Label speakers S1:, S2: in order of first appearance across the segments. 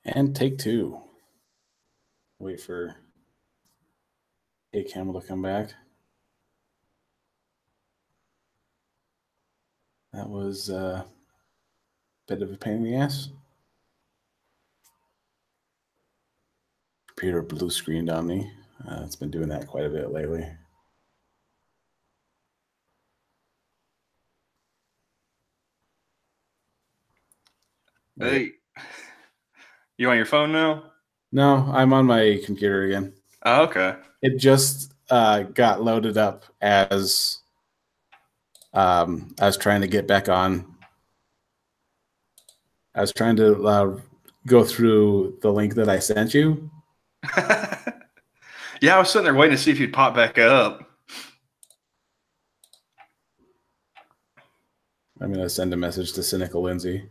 S1: And take two. Wait for A Camel to come back. That was a bit of a pain in the ass. Computer blue screened on me. It's been doing that quite a bit lately.
S2: Hey, you on your phone now?
S1: No, I'm on my computer again.
S2: Oh, okay.
S1: It just got loaded up as I was trying to get back on. I was trying to go through the link that I sent you.
S2: Yeah, I was sitting there waiting to see if you'd pop back up.
S1: I'm going to send a message to Cynical Lindsay.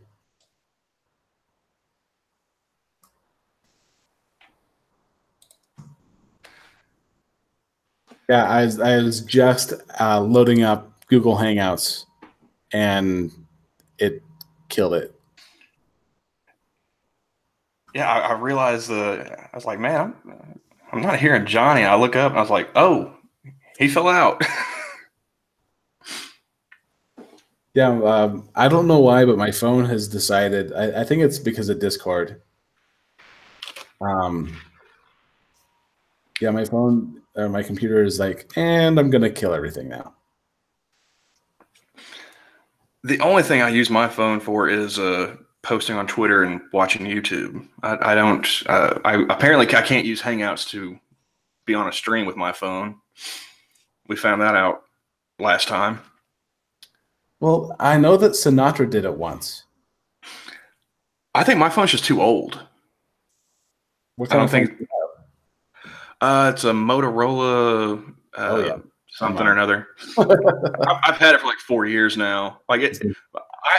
S1: Yeah, I was just loading up Google Hangouts, and it killed it.
S2: Yeah, I realized I was like, man, I'm not hearing Johnny. I look up and I was like, oh, he fell out.
S1: Yeah, I don't know why, but my phone has decided. I think it's because of Discord. Yeah, my phone or my computer is like, and I'm gonna kill everything now.
S2: The only thing I use my phone for is posting on Twitter and watching YouTube. I don't. Apparently I can't use Hangouts to be on a stream with my phone. We found that out last time.
S1: Well, I know that Sinatra did it once.
S2: I think my phone's just too old.
S1: What kind of phone?
S2: It's a Motorola. Something or another. I've had it for like 4 years now. Like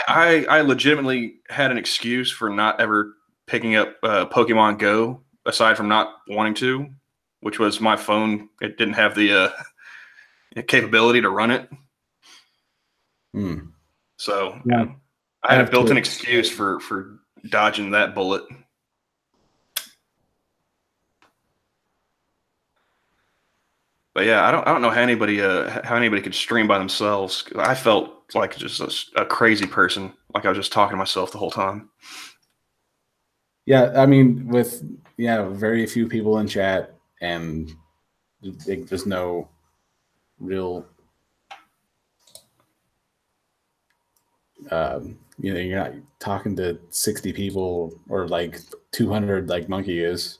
S2: I legitimately had an excuse for not ever picking up Pokemon Go, aside from not wanting to, which was my phone. It didn't have the capability to run it. So yeah, I had a built-in excuse for dodging that bullet. But yeah, I don't know how anybody could stream by themselves. I felt like just a crazy person, like I was just talking to myself the whole time.
S1: Yeah, I mean, with very few people in chat, and there's no real, you're not talking to 60 people or like 200 like Monkey is.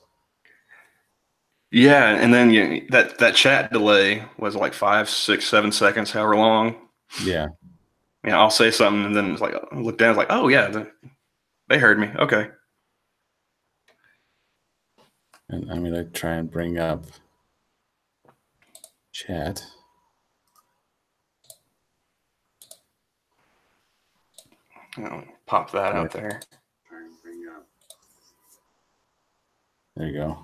S2: Yeah, and then that chat delay was like 5, 6, 7 seconds, however long.
S1: Yeah.
S2: Yeah, I'll say something, and then it's like I look down, it's like, oh yeah, they heard me. Okay.
S1: And I'm gonna try and bring up chat.
S2: Pop that out there.
S1: There you go.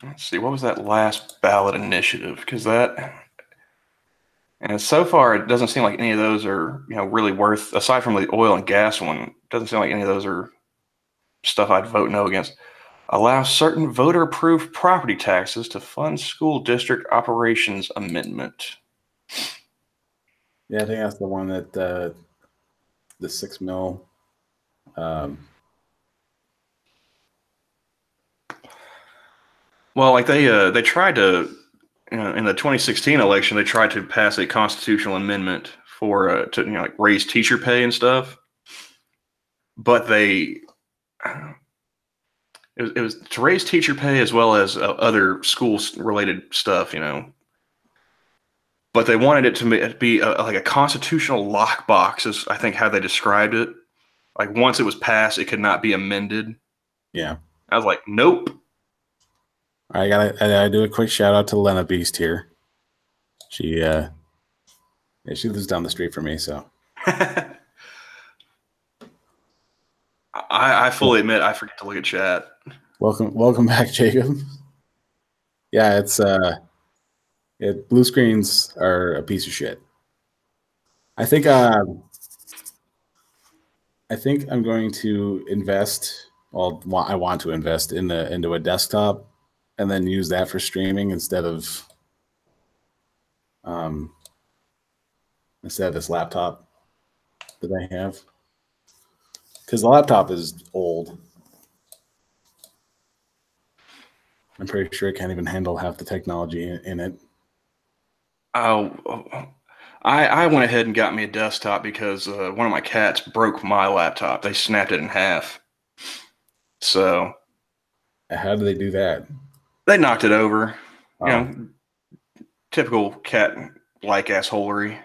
S2: Let's see, what was that last ballot initiative? Because and so far it doesn't seem like any of those are really worth. Aside from the oil and gas one, it doesn't seem like any of those are stuff I'd vote no against. Allow certain voter-approved property taxes to fund school district operations amendment.
S1: Yeah, I think that's the one that the $6 million.
S2: Well, like they tried to, in the 2016 election, they tried to pass a constitutional amendment for to like raise teacher pay and stuff, but it was to raise teacher pay as well as other schools related stuff, But they wanted it to be like a constitutional lockbox, is I think how they described it. Like once it was passed, it could not be amended.
S1: Yeah.
S2: I was like, nope.
S1: I gotta do a quick shout out to Lena Beast here. She lives down the street from me, so
S2: I fully admit I forget to look at chat.
S1: Welcome back, Jacob. Yeah, it's Blue screens are a piece of shit. I think I'm going to invest. Well, I want to invest into a desktop, and then use that for streaming instead of this laptop that I have, because the laptop is old. I'm pretty sure it can't even handle half the technology in it.
S2: Oh, I went ahead and got me a desktop because one of my cats broke my laptop. They snapped it in half. So
S1: How do they do that?
S2: they knocked it over.
S1: Oh.
S2: You know, typical cat-like assholery.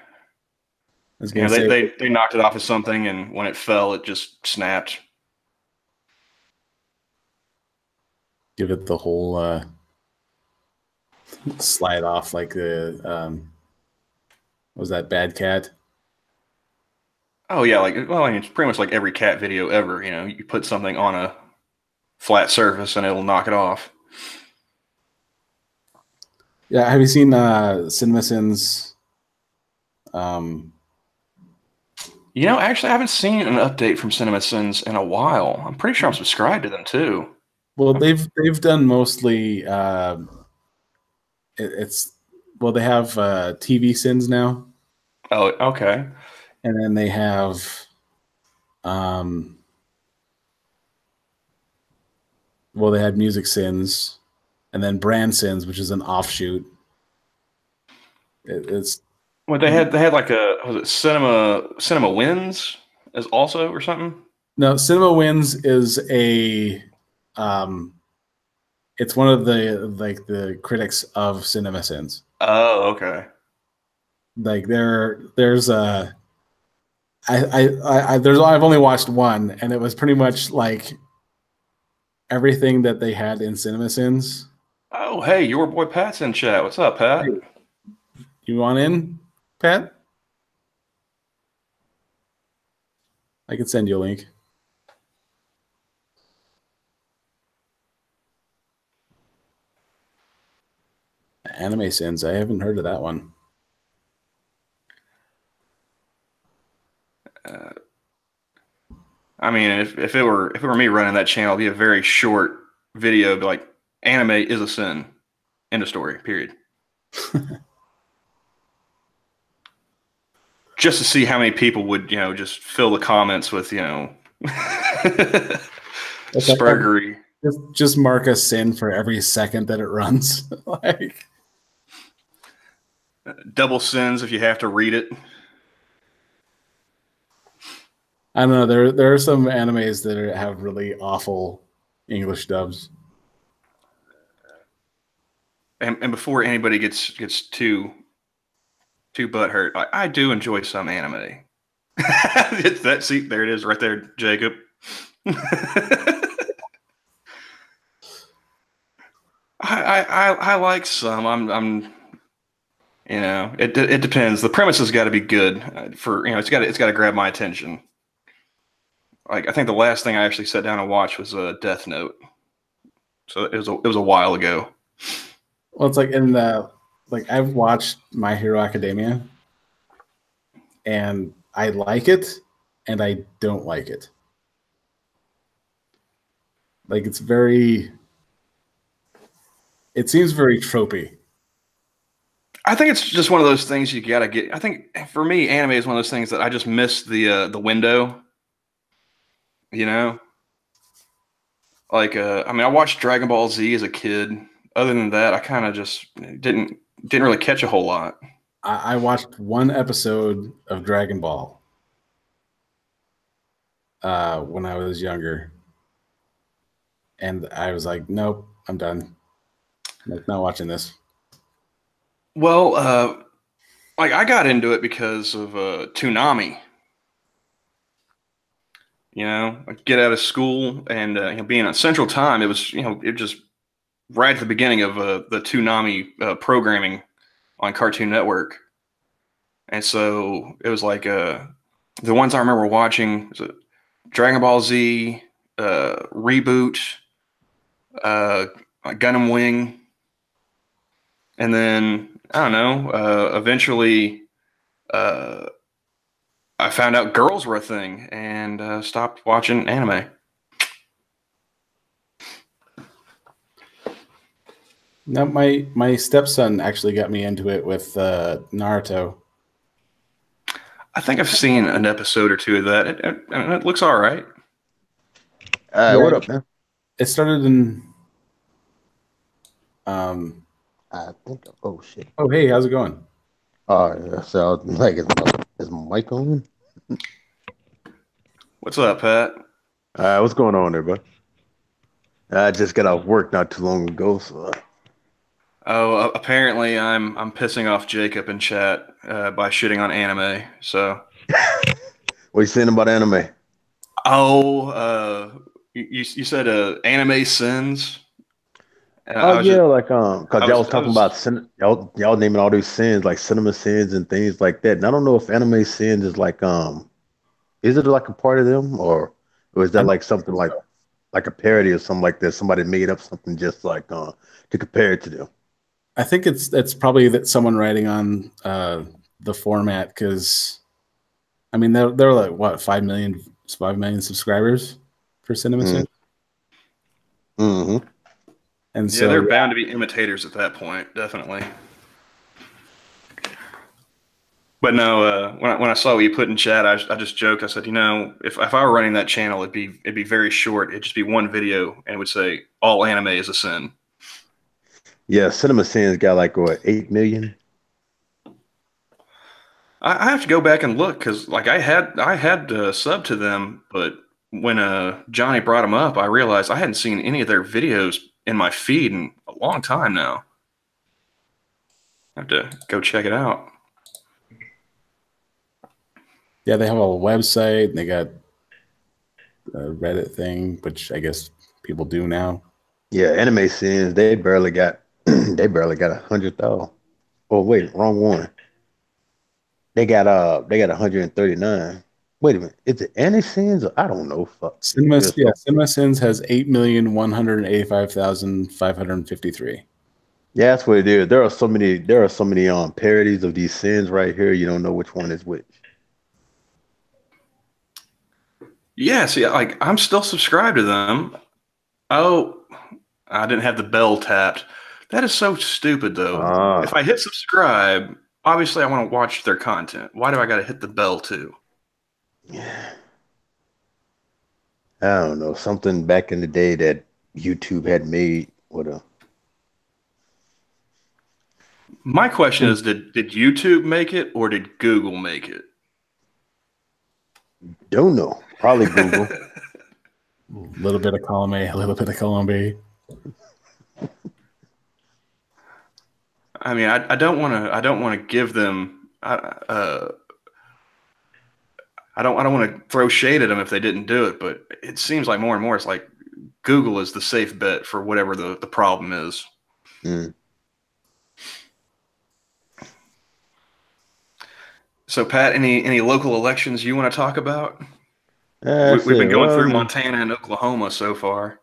S2: You know, they knocked it off of something, and when it fell, it just snapped.
S1: Give it the whole slide off like the was that Bad Cat?
S2: Oh yeah, well, I mean, it's pretty much like every cat video ever. You know, you put something on a flat surface and it'll knock it off.
S1: Yeah, have you seen CinemaSins?
S2: You know, actually, I haven't seen an update from CinemaSins in a while. I'm pretty sure I'm subscribed to them too.
S1: Well, they've done mostly. They have TV sins now.
S2: Oh, okay.
S1: And then they have, they had music sins, and then brand sins, which is an offshoot. It's
S2: well, they had like was it Cinema Wins as also or something?
S1: No, Cinema Wins is it's one of the critics of CinemaSins.
S2: Oh, okay.
S1: Like I've only watched one, and it was pretty much like everything that they had in CinemaSins.
S2: Oh, hey, your boy Pat's in chat. What's up, Pat?
S1: Hey, you want in, Pat? I can send you a link. Anime Sins. I haven't heard of that one.
S2: I mean, if it were me running that channel, it'd be a very short video, be like, anime is a sin. End of story. Period. Just to see how many people would, just fill the comments with, spurgery.
S1: Just mark a sin for every second that it runs. Like
S2: double sins if you have to read it.
S1: I don't know. There are some animes that have really awful English dubs.
S2: And before anybody gets too butthurt, I do enjoy some anime. It's that. See, there it is, right there, Jacob. I like some. I'm it depends. The premise has got to be good for it's got to grab my attention. Like I think the last thing I actually sat down and watched was Death Note. So it was a while ago.
S1: Well, it's like I've watched My Hero Academia, and I like it, and I don't like it. Like it seems very tropey.
S2: I think it's just one of those things you gotta get. I think for me, anime is one of those things that I just miss the window. Like I mean, I watched Dragon Ball Z as a kid. Other than that, I kind of just didn't really catch a whole lot.
S1: I watched one episode of Dragon Ball when I was younger, and I was like, nope, I'm done. I'm not watching this.
S2: Well, like I got into it because of Toonami. I'd get out of school and being on Central Time, it was it just right at the beginning of the Toonami programming on Cartoon Network, and so it was like the ones I remember watching was Dragon Ball Z, Reboot, Gundam Wing, and then I don't know. Eventually, uh, I found out girls were a thing and stopped watching anime.
S1: No, my stepson actually got me into it with Naruto.
S2: I think I've seen an episode or two of that. It looks all right.
S1: Yeah,
S3: What up, man?
S1: it started in. Um,
S3: I think. Oh shit.
S1: oh, hey, how's it going?
S3: Oh yeah. So like, is my mic on?
S2: What's up, Pat?
S3: What's going on there, bud? I just got off work not too long ago, so.
S2: Oh, apparently I'm pissing off Jacob in chat by shitting on anime. So,
S3: What you saying about anime?
S2: you said anime sins. And
S3: Oh
S2: I was
S3: yeah,
S2: just
S3: like cause
S2: I
S3: y'all
S2: was
S3: was
S2: I
S3: talking about
S2: was
S3: y'all naming all these sins like cinema sins and things like that. And I don't know if anime sins is like is it like a part of them or is that
S1: I'm,
S3: like something like a parody or something like that? Somebody made up something just like to compare it to them.
S1: I think it's probably that someone writing on the format because I mean they're like what 5 million subscribers for Cinema
S3: Mm.
S1: Sin,
S3: Mm-hmm.
S1: and
S2: yeah,
S1: so
S2: they're
S1: yeah,
S2: bound to be imitators at that point, definitely. But no, when I saw what you put in chat, I just joked. I said, if I were running that channel, it'd be very short. It'd just be one video, and it would say all anime is a sin.
S3: Yeah, Cinema Sins got like what 8 million.
S2: I have to go back and look because like I had sub to them, but when Johnny brought them up, I realized I hadn't seen any of their videos in my feed in a long time now. I have to go check it out.
S1: yeah, they have a website and they got a Reddit thing, which I guess people do now.
S3: Yeah, Anime Sins they barely got they barely got 100,000. Oh wait, wrong one. They got 139. Wait a minute, is it Anime Sins or I don't know. Fuck. Yeah, so,
S1: Cinema Sins has 8,185,553.
S3: yeah, that's what it is. There are so many parodies of these sins right here. You don't know which one is which.
S2: Yeah, see, like I'm still subscribed to them. Oh, I didn't have the bell tapped. That is so stupid, though. If
S3: Ah,
S2: I hit subscribe, obviously I want to watch their content. Why do I got to hit the bell too?
S3: yeah. I don't know, something back in the day that YouTube had made with a
S2: My question is, did YouTube make it or did Google make it?
S3: don't know, probably Google.
S1: A little bit of column A, a little bit of column B.
S2: I mean, I don't want to give them. I don't want to throw shade at them if they didn't do it, but it seems like more and more it's like Google is the safe bet for whatever the problem is.
S3: Mm.
S2: So, Pat, any local elections you want to talk about?
S3: I
S2: We've been
S3: said,
S2: going through Montana and Oklahoma so far.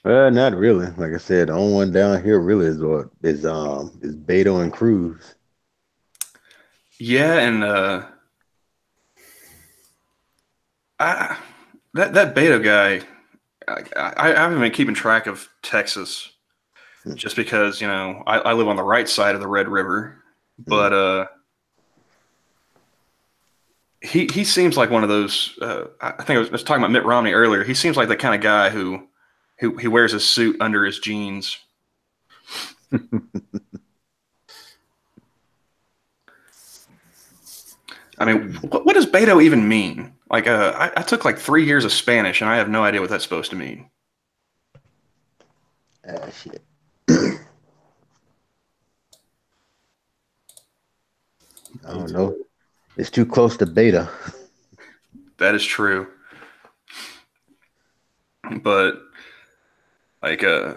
S3: not really. Like I said, the only one down here really is Beto and Cruz.
S2: Yeah, and I that Beto guy, I haven't been keeping track of Texas
S3: Mm.
S2: just because I live on the right side of the Red River,
S3: Mm.
S2: but he seems like one of those. I think I was talking about Mitt Romney earlier. He seems like the kind of guy who he wears his suit under his jeans. I mean, what does Beto even mean? Like, I took like 3 years of Spanish, and I have no idea what that's supposed to mean.
S3: Shit. I don't know. It's too close to Beta.
S2: That is true, but like, I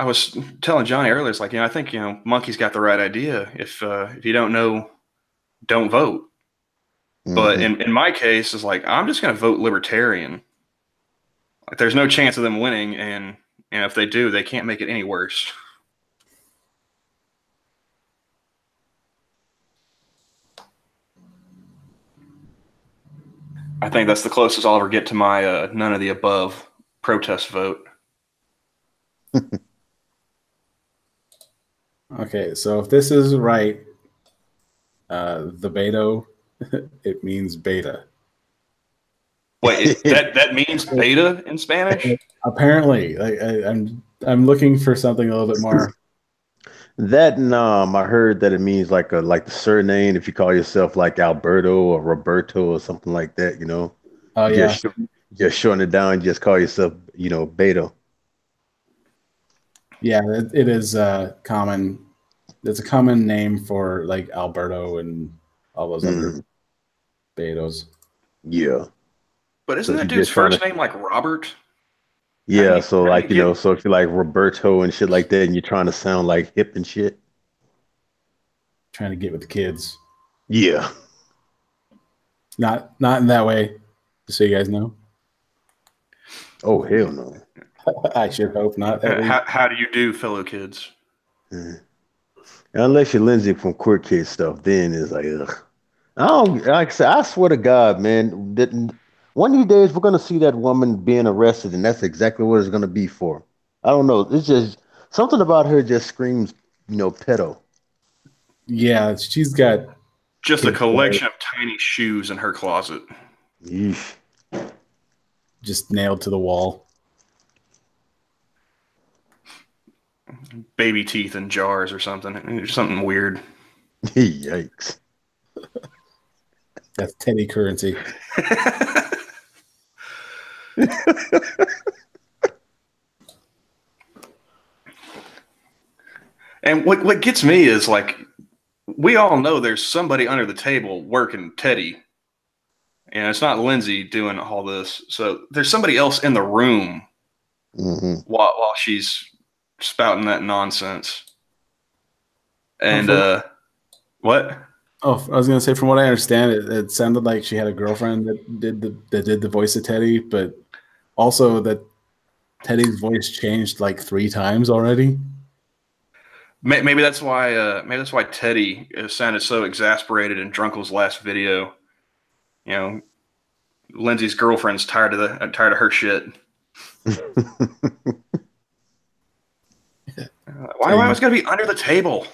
S2: was telling Johnny earlier. It's like I think Monkey's got the right idea. If you don't know, don't vote. But
S3: Hmm.
S2: in my case, it's like I'm just going to vote Libertarian. Like, there's no chance of them winning, and if they do, they can't make it any worse. I think that's the closest I'll ever get to my none of the above protest vote.
S1: Okay, so if this is right, the Beto, it means beta.
S2: Wait, that means beta in Spanish?
S1: Apparently, I'm looking for something a little bit more.
S3: That I heard that it means like the surname if you call yourself like Alberto or Roberto or something like that, you know.
S1: Oh yeah,
S3: Just shorten it down, just call yourself, Beto.
S1: yeah, it is common. It's a common name for like Alberto and all those other Betos.
S3: Yeah.
S2: But isn't
S3: So if
S2: that
S3: you
S2: dude's
S3: just trying
S2: first
S3: to
S2: name like Robert?
S3: Yeah, so
S2: How do
S3: like,
S2: you get
S3: so if you're like Roberto and shit like that and you're trying to sound like hip and shit.
S1: Trying to get with the kids.
S3: Yeah.
S1: Not in that way, just so you guys know.
S3: Oh, hell no.
S1: I sure hope not.
S2: how do you do, fellow kids?
S3: Unless you're Lindsay from Queer Kid stuff, then it's like, ugh. I don't like I said, I swear to God, man, that one of these days we're gonna see that woman being arrested, and that's exactly what it's gonna be for. I don't know. It's just something about her just screams, pedo.
S1: Yeah, she's got
S2: Just a collection of tiny shoes in her closet.
S3: Yeesh.
S1: Just nailed to the wall.
S2: Baby teeth in jars or something. Something weird.
S3: Yikes.
S1: That's Teddy currency.
S2: And what gets me is like, we all know there's somebody under the table working Teddy. And it's not Lindsay doing all this. So there's somebody else in the room while she's spouting that nonsense. And what?
S1: Oh, I was gonna say, from what I understand, it sounded like she had a girlfriend that did the voice of Teddy, but also that Teddy's voice changed like 3 times already.
S2: Maybe that's why. Maybe that's why Teddy sounded so exasperated in Drunkle's last video. You know, Lindsay's girlfriend's tired of her shit. Why do I always gotta be under the table?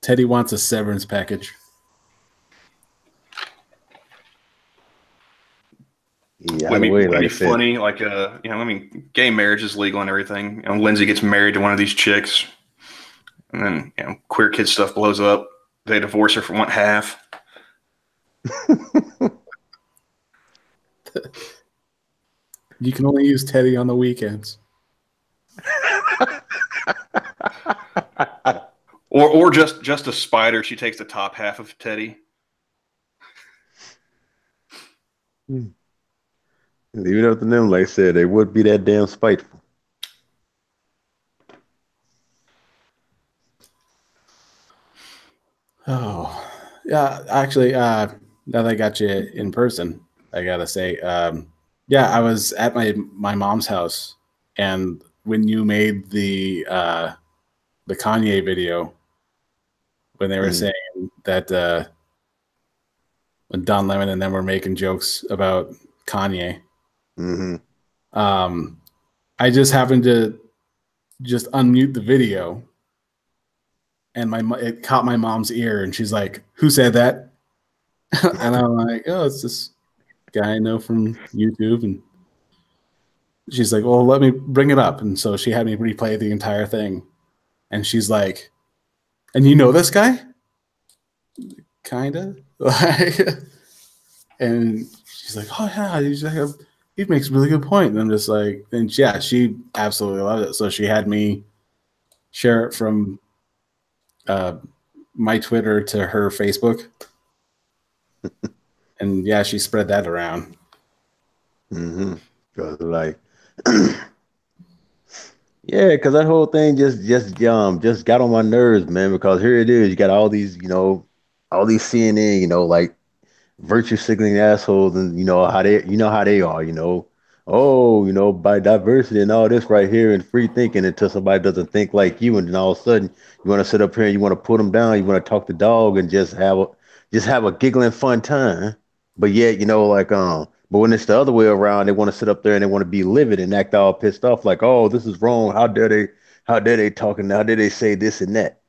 S1: Teddy wants a severance package.
S3: Yeah,
S2: would be funny. Like, gay marriage is legal and everything. Lindsay gets married to one of these chicks, and then queer kid stuff blows up. They divorce her for one half.
S1: You can only use Teddy on the weekends.
S2: or just a spider. She takes the top half of Teddy.
S3: Leave it up to them. Like I said, they would be that damn spiteful.
S1: Oh, yeah. Actually, now that I got you in person, I gotta say, yeah, I was at my mom's house, and when you made the Kanye video, when they were saying that when Don Lemon and them were making jokes about Kanye, I just happened to just unmute the video, and it caught my mom's ear, and she's like, "Who said that?" And I'm like, "Oh, it's this guy I know from YouTube." And she's like, "Well, let me bring it up." And so she had me replay the entire thing, and she's like, "And you know this guy?" Kinda. And she's like, "Oh yeah, he makes a really good point." And I'm just like, and yeah, she absolutely loved it. So she had me share it from my Twitter to her Facebook. And yeah, she spread that around.
S3: Like, yeah, because that whole thing just got on my nerves, man. Because here it is, you got all these, all these CNN, like virtue signaling assholes, and how they are, oh, by diversity and all this right here and free thinking until somebody doesn't think like you, and then all of a sudden you want to sit up here and you want to put them down, you want to talk the dog and just have a giggling fun time, but yet like But when it's the other way around, they want to sit up there and they want to be livid and act all pissed off, like, "Oh, this is wrong. How dare they talking? How dare they say this and that?"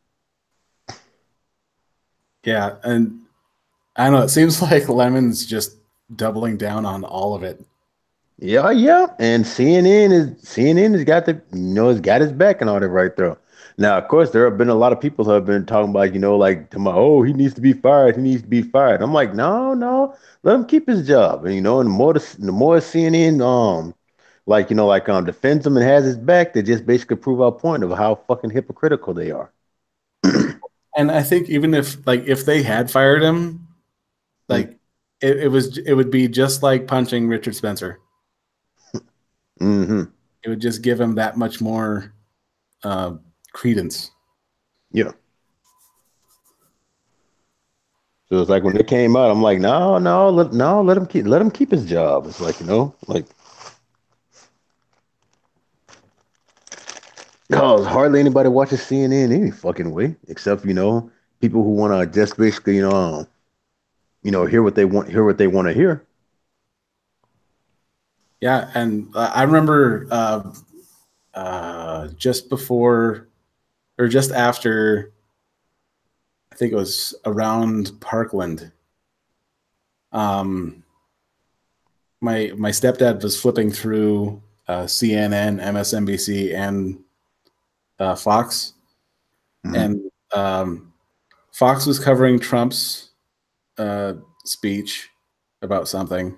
S1: Yeah, and I don't know. It seems like Lemon's just doubling down on all of it.
S3: Yeah, yeah. And CNN has got the has got his back and all that right there. Now, of course, there have been a lot of people who have been talking about, like, oh, he needs to be fired. He needs to be fired. I'm like, no, no, let him keep his job. And and the more CNN defends him and has his back, they just basically prove our point of how fucking hypocritical they are.
S1: And I think even if they had fired him, like it would be just like punching Richard Spencer.
S3: Mm-hmm.
S1: It would just give him that much more credence.
S3: Yeah. So it's like when they came out, I'm like, no, no, let him keep his job. It's like, like, no, hardly anybody watches CNN any fucking way, except people who want to just basically hear what they want to hear.
S1: Yeah, and I remember just before or just after, I think it was around Parkland. My stepdad was flipping through CNN, MSNBC, and Fox, and Fox was covering Trump's speech about something.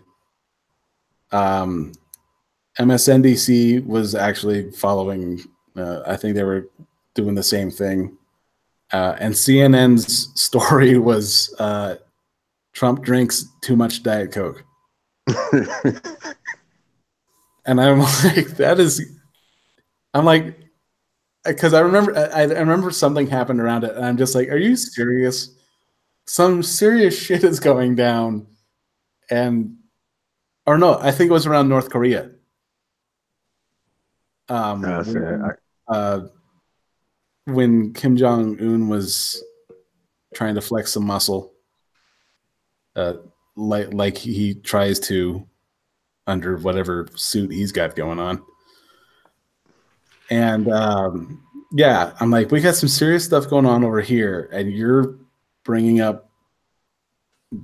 S1: MSNBC was actually following. I think they were doing the same thing. And CNN's story was Trump drinks too much Diet Coke. And I'm like, I'm like, because I remember something happened around it, and I'm just like, are you serious? Some serious shit is going down. Or no, I think it was around North Korea. When Kim Jong-un was trying to flex some muscle, like he tries to under whatever suit he's got going on. And yeah, I'm like, we got some serious stuff going on over here, and you're bringing up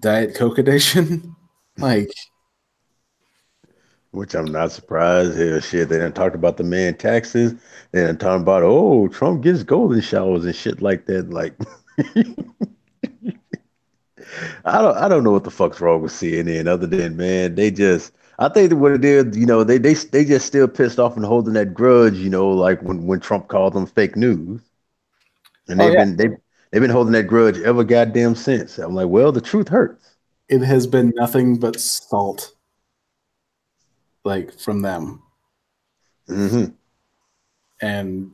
S1: Diet Coke edition, like.
S3: Which I'm not surprised. Hell, shit, they done talked about the man taxes. They done talking about, oh, Trump gets golden showers and shit like that. Like, I don't know what the fuck's wrong with CNN other than, man, I think that what it is, they just still pissed off and holding that grudge, like when Trump called them fake news, and they've been holding that grudge ever goddamn since. I'm like, well, the truth hurts.
S1: It has been nothing but salt. Like from them,
S3: and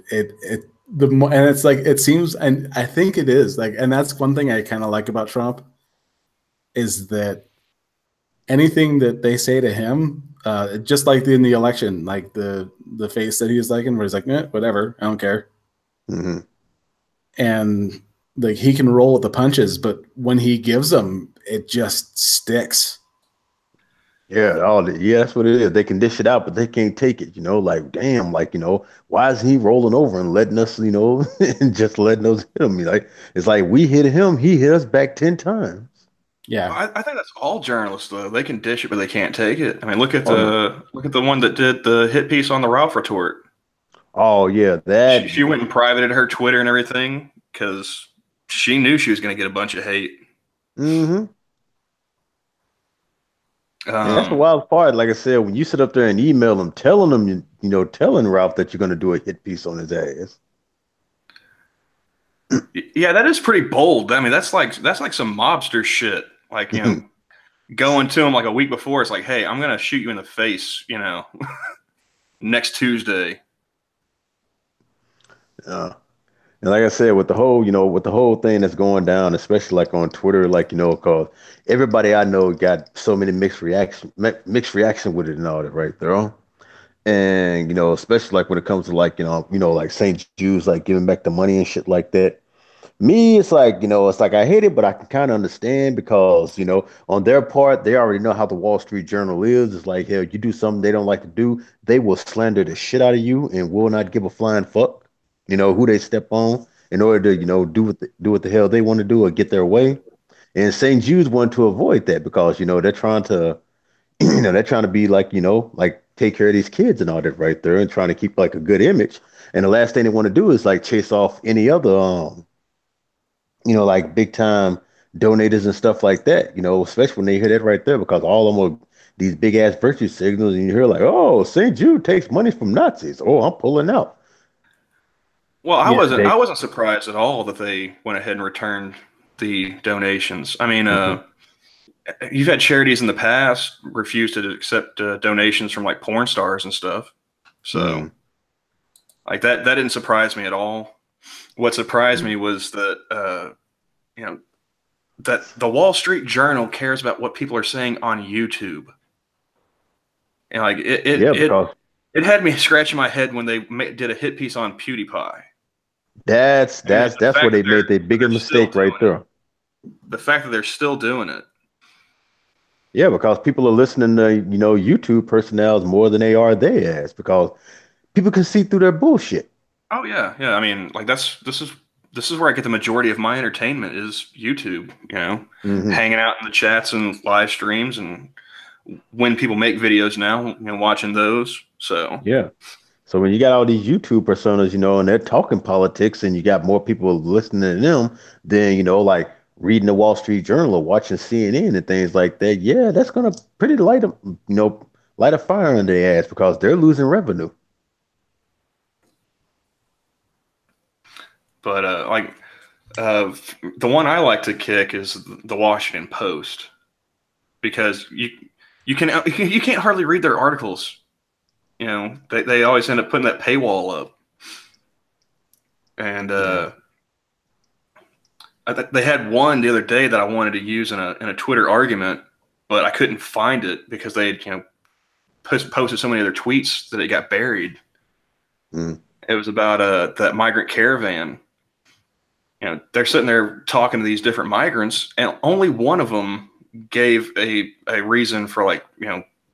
S1: it's like it seems, and I think it is like, and that's one thing I kind of like about Trump is that anything that they say to him, just like in the election, like the face that he was like, and where he's like, whatever, I don't care, and like he can roll with the punches, but when he gives them, it just sticks.
S3: Yeah, that's what it is. They can dish it out, but they can't take it. Like, damn, like, why is he rolling over and letting us, and just letting us hit him? Like, it's like we hit him, he hit us back 10 times.
S2: Yeah, I think that's all journalists though. They can dish it, but they can't take it. I mean, look at the one that did the hit piece on the Ralph retort.
S3: Oh yeah, that
S2: she went and privated her Twitter and everything because she knew she was going to get a bunch of hate.
S3: And that's the wild part. Like I said, when you sit up there and email him, telling him, telling Ralph that you're going to do a hit piece on his ass.
S2: Yeah, that is pretty bold. I mean, that's like some mobster shit. Like, going to him like a week before, it's like, hey, I'm going to shoot you in the face, next Tuesday.
S3: And like I said, with the whole thing that's going down, especially like on Twitter, like, cause everybody I know got so many mixed reaction with it and all that right there. And, especially like when it comes to like, like St. Jude's, like giving back the money and shit like that. Me, it's like, it's like I hate it, but I can kind of understand because, on their part, they already know how the Wall Street Journal is. It's like, hell, you do something they don't like to do, they will slander the shit out of you and will not give a flying fuck, who they step on in order to, do what the hell they want to do or get their way. And St. Jude's want to avoid that because, they're trying to, they're trying to be like, like take care of these kids and all that right there and trying to keep like a good image. And the last thing they want to do is like chase off any other, like big time donators and stuff like that, especially when they hear that right there, because all of them are these big ass virtue signals, and you hear like, oh, St. Jude takes money from Nazis. Oh, I'm pulling out.
S2: Well,
S1: Yeah,
S2: I wasn't surprised at all that they went ahead and returned the donations. I mean,
S3: Mhm.
S2: you've had charities in the past refuse to accept donations from like porn stars and stuff. So,
S3: Mm.
S2: like that didn't surprise me at all. What surprised me was that you know that the Wall Street Journal cares about what people are saying on YouTube, and like
S3: Yeah, because
S2: it had me scratching my head when they did a hit piece on PewDiePie,
S3: that's
S2: and
S3: that's that's where they made their biggest
S2: they're still
S3: mistake right
S2: doing it.
S3: there.
S2: The fact that they're still doing it.
S3: Yeah, because people are listening to, YouTube personnels more than they are their ass because people can see through their bullshit.
S2: Oh yeah, yeah. I mean, like this is where I get the majority of my entertainment is YouTube.
S3: Hmm.
S2: Hanging out in the chats and live streams, and when people make videos now, watching those. So
S3: Yeah. So when you got all these YouTube personas, and they're talking politics and you got more people listening to them than, like reading the Wall Street Journal or watching CNN and things like that, yeah, that's gonna pretty light a fire under their ass because they're losing revenue.
S2: but the one I like to kick is the Washington Post because you can't hardly read their articles. They always end up putting that paywall up, and
S3: Yeah.
S2: they had one the other day that I wanted to use in a Twitter argument, but I couldn't find it because they had posted so many other tweets that it got buried.
S3: Mm.
S2: It was about that migrant caravan. They're sitting there talking to these different migrants, and only one of them gave a reason for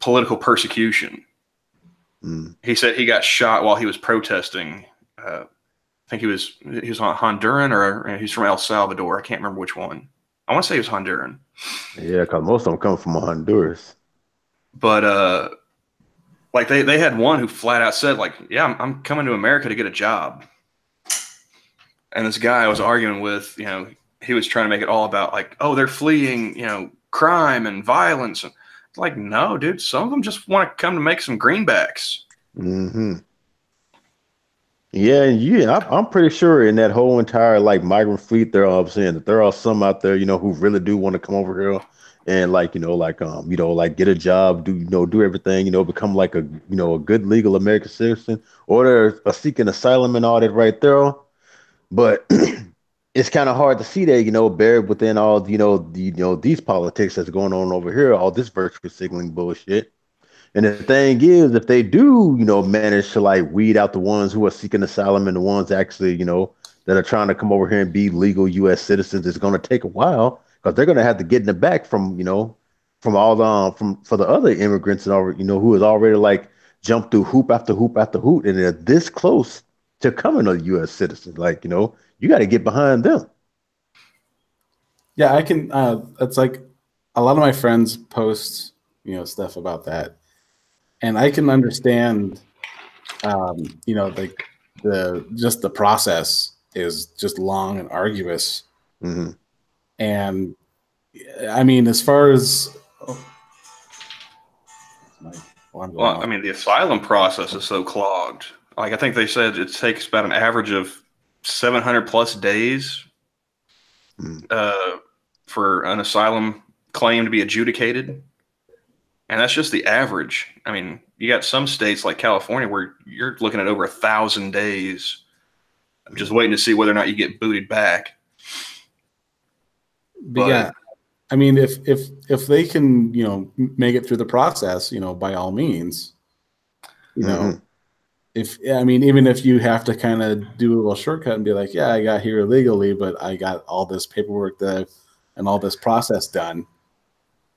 S2: political persecution.
S3: Mm.
S2: He said he got shot while he was protesting. I think he was on Honduran or he's from El Salvador. I can't remember which one. I want to say he was Honduran,
S3: Yeah, because most of them come from Honduras.
S2: but like they had one who flat out said like, yeah, I'm coming to America to get a job. And this guy I was arguing with, he was trying to make it all about like, oh, they're fleeing, crime and violence. And it's like, no, dude, some of them just want to come to make some greenbacks.
S3: Hmm. Yeah, I'm pretty sure in that whole entire like migrant fleet, there are I'm saying that there are some out there, who really do want to come over here and like, like get a job, do everything, become like a good legal American citizen, or they're seeking asylum and all that right there. But it's kind of hard to see that, buried within all, these politics that's going on over here, all this virtue signaling bullshit. And the thing is, if they do, manage to like weed out the ones who are seeking asylum and the ones actually, that are trying to come over here and be legal U.S. citizens, it's going to take a while because they're going to have to get in the back from, from all from for the other immigrants and all, who has already like jumped through hoop after hoop after hoop, and they're this close to coming a U.S. citizen. Like, you got to get behind them.
S1: Yeah, I can. It's like a lot of my friends post, stuff about that, and I can understand. Like the process is just long and arduous,
S3: Hmm.
S1: and I mean, as far as my alarm going
S2: Well, I
S1: off.
S2: mean, the asylum process is so clogged. Like, I think they said it takes about an average of 700 plus days
S3: Hmm.
S2: uh, for an asylum claim to be adjudicated. And that's just the average. I mean, you got some states like California where you're looking at over 1,000 days just waiting to see whether or not you get booted back.
S1: But
S2: But
S1: yeah, I mean, if they can, make it through the process, by all means, you know,
S3: Hmm.
S1: even if you have to kind of do a little shortcut and be like, yeah, I got here illegally, but I got all this paperwork and all this process done,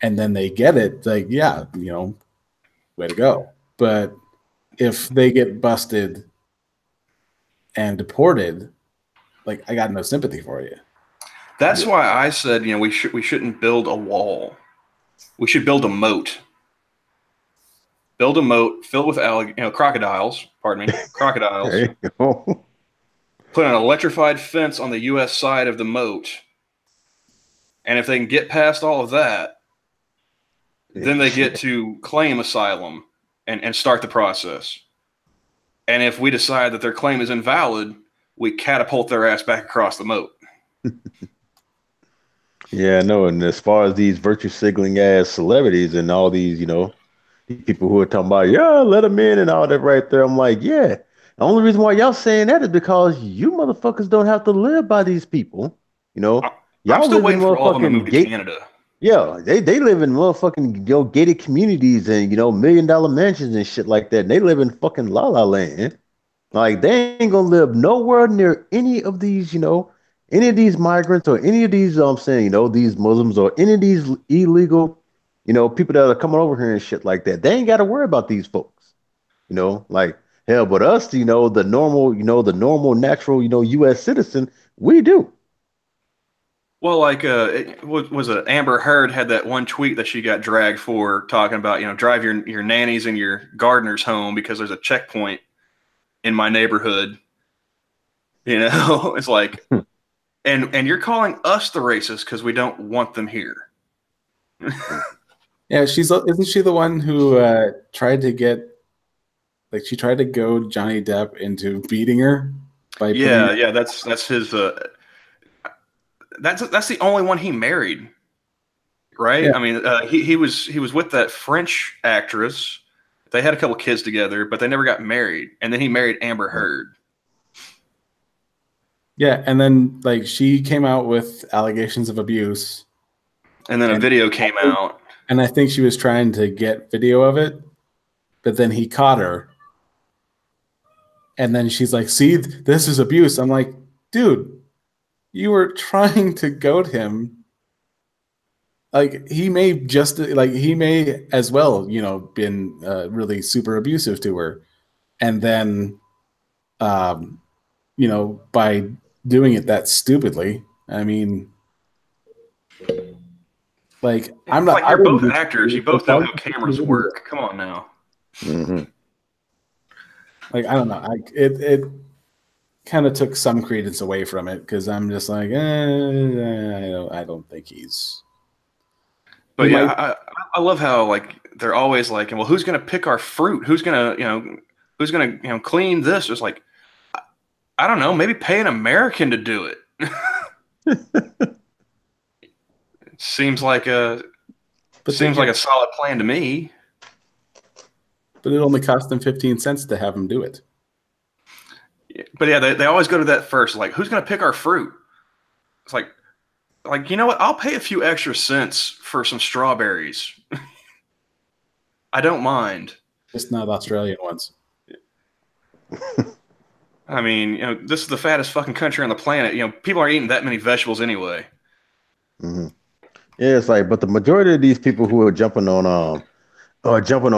S1: and then they get it, like, yeah, way to go. But if they get busted and deported, like, I got no sympathy for you.
S2: That's why I said, we shouldn't build a wall. We should build a moat. Build a moat filled with crocodiles. Pardon me, crocodiles.
S3: There you go.
S2: Put an electrified fence on the U.S. side of the moat, and if they can get past all of that, then they get to claim asylum and start the process. And if we decide that their claim is invalid, we catapult their ass back across the moat.
S3: Yeah, no. And as far as these virtue signaling ass celebrities and all these, people who are talking about, yeah, let them in and all that right there, I'm like, yeah. The only reason why y'all saying that is because you motherfuckers don't have to live by these people. Y'all
S2: I'm still
S3: live
S2: waiting
S3: in
S2: for all of them to move to
S3: motherfucking
S2: Canada.
S3: Yeah, they live in motherfucking gated communities and $1 million mansions and shit like that. And they live in fucking La La Land. Like they ain't gonna live nowhere near any of these, any of these migrants or any of these, I'm saying, these Muslims or any of these illegal, people that are coming over here and shit like that. They ain't got to worry about these folks, like hell. But us, the normal, natural, U.S. citizen, we do.
S2: Well, like, was it Amber Heard had that one tweet that she got dragged for talking about, drive your nannies and your gardeners home because there's a checkpoint in my neighborhood. It's like, and you're calling us the racist because we don't want them here.
S1: Yeah, isn't she the one who tried to goad Johnny Depp into beating her by
S2: that's his that's the only one he married, right?
S1: Yeah.
S2: I mean, he was with that French actress. They had a couple kids together, but they never got married. And then he married Amber Heard.
S1: Yeah, and then like she came out with allegations of abuse.
S2: And then a video came out.
S1: And I think she was trying to get video of it, but then he caught her. And then she's like, see, this is abuse. I'm like, dude, you were trying to goad him. Like he may as well, been really super abusive to her. And then, by doing it that stupidly, I mean, like I'm not.
S2: Like you're both actors. You both know how cameras work. Come on now.
S3: Mm-hmm.
S1: Like I don't know. It kind of took some credence away from it because I'm just like, I don't think he's.
S2: But yeah, I love how like they're always like, well, who's gonna pick our fruit? Who's gonna clean this? It's like, I don't know. Maybe pay an American to do it. It seems like a solid plan to me.
S1: But it only cost them 15 cents to have them do it.
S2: But yeah, they always go to that first. Like, who's going to pick our fruit? It's like, you know what? I'll pay a few extra cents for some strawberries. I don't mind.
S1: Just not Australian ones.
S2: I mean, this is the fattest fucking country on the planet. People aren't eating that many vegetables anyway.
S3: Mm-hmm. Yeah, it's like, but the majority of these people who are jumping on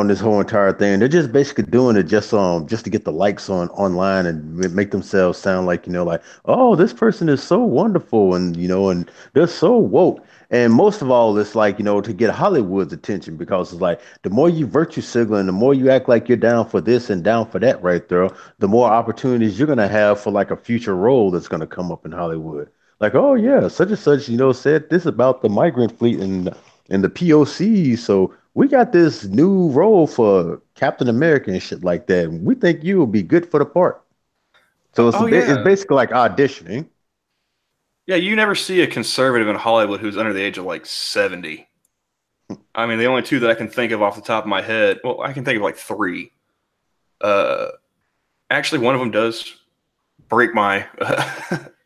S3: this whole entire thing, they're just basically doing it just to get the likes online and make themselves sound like, like, oh, this person is so wonderful and and they're so woke. And most of all, it's like, to get Hollywood's attention because it's like the more you virtue signal and the more you act like you're down for this and down for that right there, the more opportunities you're gonna have for like a future role that's gonna come up in Hollywood. Like, oh yeah, such and such, said this about the migrant fleet and the POC. So we got this new role for Captain America and shit like that. And we think you will be good for the part. So it's basically like auditioning.
S2: Yeah, you never see a conservative in Hollywood who's under the age of like 70. I mean, the only two that I can think of off the top of my head, well, I can think of like three. Actually, one of them does break my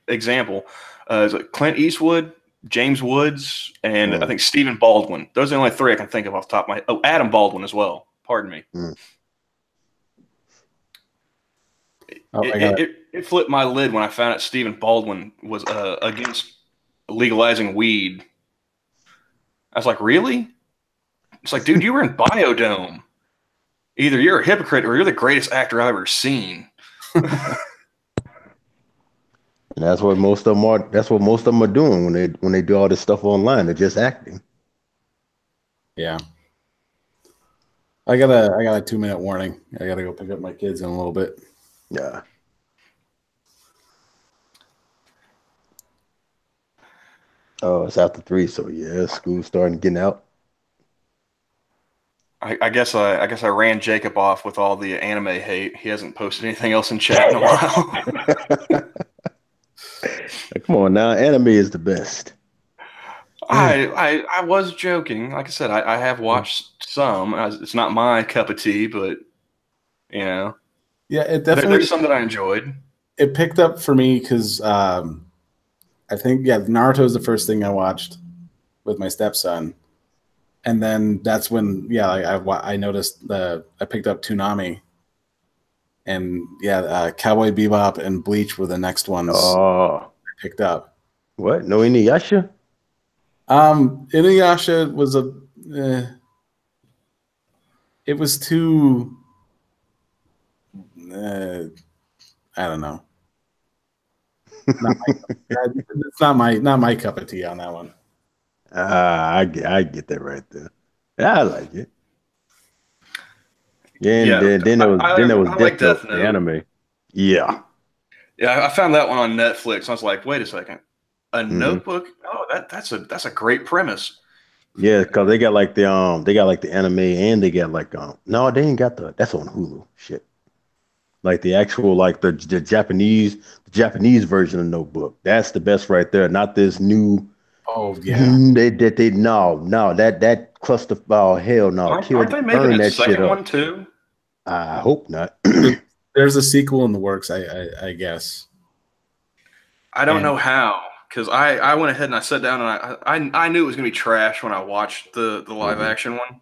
S2: example. Is like Clint Eastwood, James Woods, and I think Stephen Baldwin. Those are the only three I can think of off the top of my head. Oh, Adam Baldwin as well. Pardon me.
S1: Oh,
S2: it flipped my lid when I found out Stephen Baldwin was against legalizing weed. I was like, really? It's like, dude, you were in Biodome. Either you're a hypocrite or you're the greatest actor I've ever seen.
S3: And that's what most of them are. That's what most of them are doing when they do all this stuff online. They're just acting.
S1: Yeah. I got a 2-minute warning. I gotta go pick up my kids in a little bit.
S3: Yeah. Oh, it's after 3, so yeah, school's starting getting out.
S2: I guess I ran Jacob off with all the anime hate. He hasn't posted anything else in chat in a while.
S3: Come on now, anime is the best.
S2: I was joking. Like I said, I have watched some. It's not my cup of tea, but you know,
S1: yeah, it definitely.
S2: There's some that I enjoyed.
S1: It picked up for me because I think Naruto is the first thing I watched with my stepson, and then that's when I noticed I picked up Toonami, and Cowboy Bebop and Bleach were the next ones I picked up.
S3: What? No Inuyasha?
S1: Inuyasha was it was too I don't know. It's not my cup of tea on that one.
S3: I get that right there. Yeah, I like it. Yeah, and then there was
S2: Death Note,
S3: the anime. Yeah.
S2: Yeah, I found that one on Netflix. I was like, wait a second. A notebook? Oh, that's a great premise.
S3: Yeah, because they got like the anime and they got like no, they ain't got that's on Hulu. Shit. Like the actual like the Japanese version of Notebook. That's the best right there. Not this new.
S1: Oh yeah.
S3: That cluster. Oh hell no.
S2: Aren't they making a second one too?
S3: I hope not.
S1: There's a sequel in the works, I guess.
S2: I don't know how, because I went ahead and I sat down and I knew it was gonna be trash when I watched the live action one.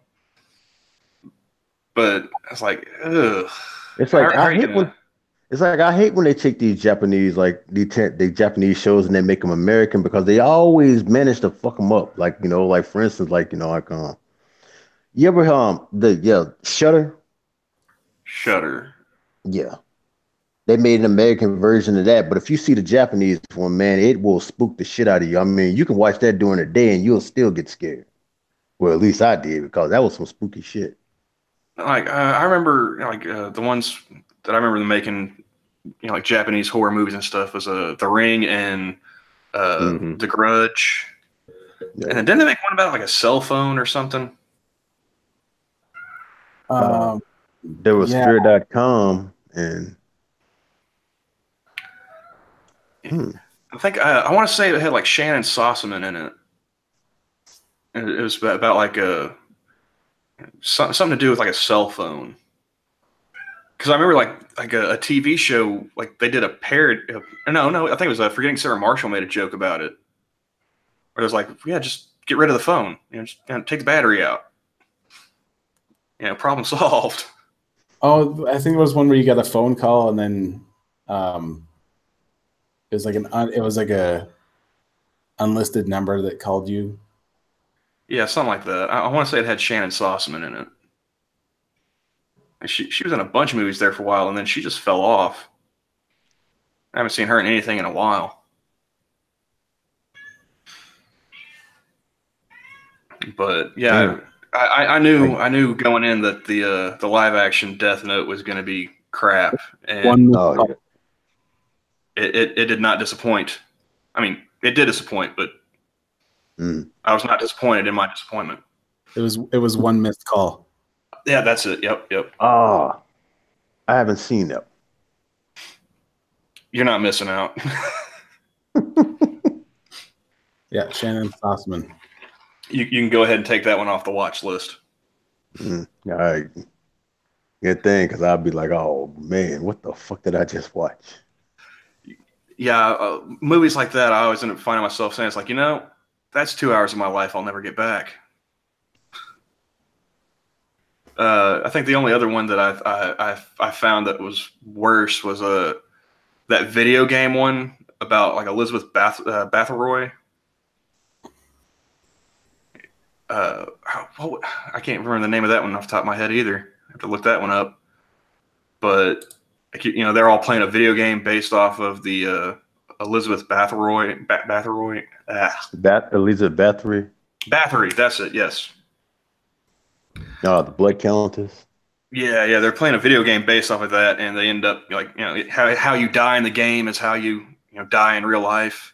S2: But I was like, ugh.
S3: It's like I hate when they take these Japanese the Japanese shows and they make them American because they always manage to fuck them up. Like like for instance, you ever Shudder?
S2: Shudder.
S3: Yeah, they made an American version of that, but if you see the Japanese one, man, it will spook the shit out of you. I mean, you can watch that during the day and you'll still get scared. Well, at least I did because that was some spooky shit.
S2: Like I remember the ones that I remember them making, like Japanese horror movies and stuff was The Ring and The Grudge. Yeah. And then didn't they make one about like a cell phone or something?
S3: There was Fear.com and
S2: I think I want to say it had like Shannon Sossaman in it. And it was about like something to do with like a cell phone. Because I remember like a TV show, like they did a parody. No, I think it was Forgetting Sarah Marshall made a joke about it. Where it was like, yeah, just get rid of the phone. Just take the battery out. Problem solved.
S1: Oh, I think it was one where you got a phone call and then it was like a unlisted number that called you.
S2: Yeah, something like that. I want to say it had Shannon Sossaman in it. And she was in a bunch of movies there for a while, and then she just fell off. I haven't seen her in anything in a while. But yeah, I knew going in that the live action Death Note was going to be crap, and it did not disappoint. I mean, it did disappoint, but I was not disappointed in my disappointment.
S1: It was one missed call.
S2: Yeah, that's it. Yep.
S3: I haven't seen that.
S2: You're not missing out.
S1: Yeah, Shannon Sossaman.
S2: You can go ahead and take that one off the watch list.
S3: All right. Good thing, because I'll be like, oh man, what the fuck did I just watch?
S2: Yeah, movies like that, I always end up finding myself saying, it's like, that's 2 hours of my life I'll never get back. I think the only other one that I found that was worse was that video game one about like Elizabeth Bathory. I can't remember the name of that one off the top of my head either. I have to look that one up. But they're all playing a video game based off of the Elizabeth Bathory.
S3: Elizabeth Bathory.
S2: Bathory, that's it. Yes.
S3: Oh, the Blood Countess.
S2: Yeah, they're playing a video game based off of that, and they end up how you die in the game is how you die in real life.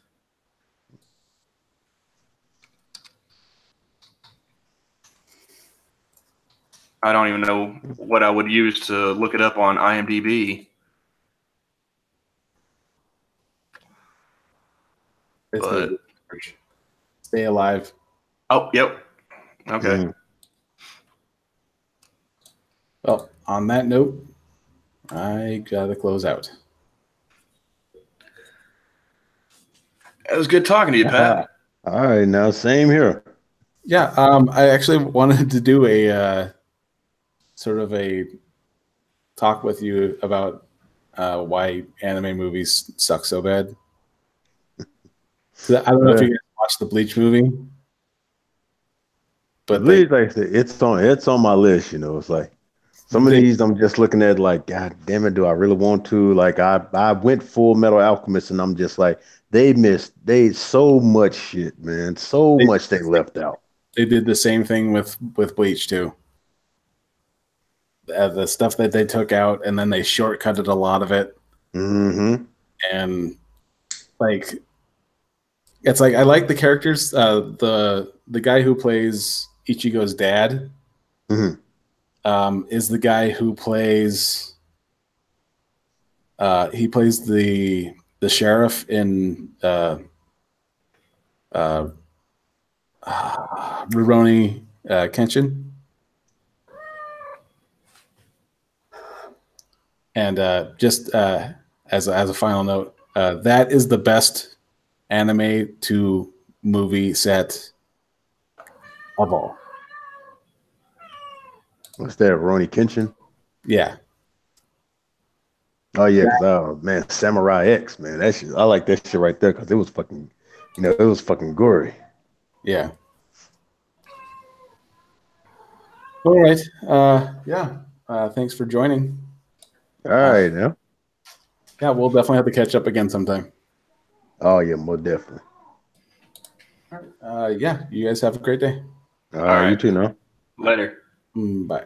S2: I don't even know what I would use to look it up on IMDb. But
S1: Stay Alive.
S2: Oh, yep. Okay.
S3: Mm.
S1: Well, on that note, I gotta close out.
S2: It was good talking to you, Pat.
S3: All right, now same here.
S1: Yeah, I actually wanted to do a sort of a talk with you about why anime movies suck so bad. I don't know if you guys watched the Bleach movie, but
S3: Bleach, like I said, it's on my list. It's like some of these I'm just looking at like, God damn it, do I really want to? Like I went Full Metal Alchemist, and I'm just like, they so much shit, man, so much they left out.
S1: They did the same thing with Bleach too. The stuff that they took out, and then they shortcutted a lot of it.
S3: Mm-hmm.
S1: And like, it's like I like the characters. The guy who plays Ichigo's dad is the guy who plays. He plays the sheriff in Rurouni Kenshin. And just as a final note, that is the best anime to movie set of all.
S3: What's that, Rurouni Kenshin?
S1: Yeah.
S3: Oh yeah, man, Samurai X, man, that shit, I like that shit right there because it was fucking, it was fucking gory.
S1: Yeah. All right. Yeah. Thanks for joining.
S3: All right, now.
S1: Yeah, we'll definitely have to catch up again sometime.
S3: Oh yeah, more definitely.
S1: Yeah, you guys have a great day.
S3: All right, you too, now.
S2: Later.
S1: Bye.